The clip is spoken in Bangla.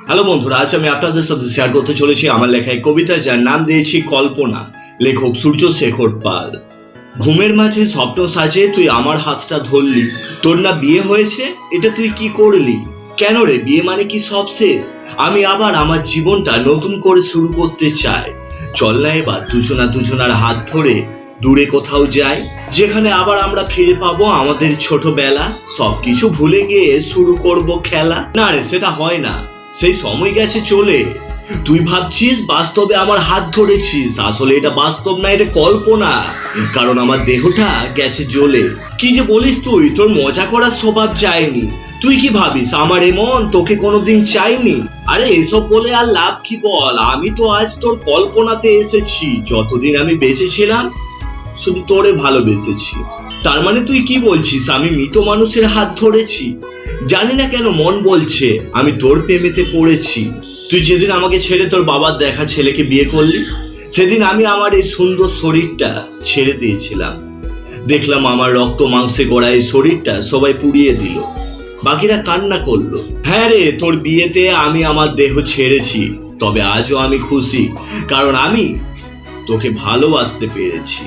হ্যালো বন্ধুরা, আজ আমি আপনাদের সাথে শেয়ার করতে চলেছি আমার লেখা এক কবিতা, যার নাম দিয়েছি কল্পনা। লেখক সূর্য শেখর পাল। ঘুমের মাঝে স্বপ্ন সাজে তুই আমার হাতটা ধরলি, তোর না বিয়ে হয়েছে, এটা তুই কি করলি? কেন রে, বিয়ে মানে কি সব শেষ? আমি আবার আমার জীবনটা নতুন করে শুরু করতে চাই। চল না এবার দুজনার হাত ধরে দূরে কোথাও যাই, যেখানে আবার আমরা ফিরে পাবো আমাদের ছোটবেলা। সবকিছু ভুলে গিয়ে শুরু করব খেলা। না রে, সেটা হয় না, সেই সময় গেছে চলে। তুই ভাবছিস বাস্তবে আমার হাত ধরেছিস, আসলে এটা বাস্তব না, এটা কল্পনা। কারণ আমার দেহটা গেছে জ্বলে। কি যে বলিস তুই, তোর মজা করার স্বভাব যায়নি। তুই কি ভাবিস আমার এমন তোকে কোনোদিন চাইনি? আরে এসব বলে আর লাভ কি বল, আমি তো আজ তোর কল্পনাতে এসেছি। যতদিন আমি বেঁচে ছিলাম শুধু তোরে ভালোবেসেছি। তার মানে তুই কি বলছিস আমি মৃত মানুষের হাত ধরেছি? জানি না কেন মন বলছে আমি তোর প্রেমেতে পড়েছি। তুই যেদিন আমাকে ছেড়ে তোর বাবার দেখা ছেলেকে বিয়ে করলি, সেদিন আমি আমার এই সুন্দর শরীরটা ছেড়ে দিয়েছিলাম। দেখলাম আমার রক্ত মাংসে গড়া এই শরীরটা সবাই পুড়িয়ে দিল, বাকিরা কান্না করলো। হ্যাঁ রে, তোর বিয়েতে আমি আমার দেহ ছেড়েছি, তবে আজও আমি খুশি, কারণ আমি তোকে ভালোবাসতে পেরেছি।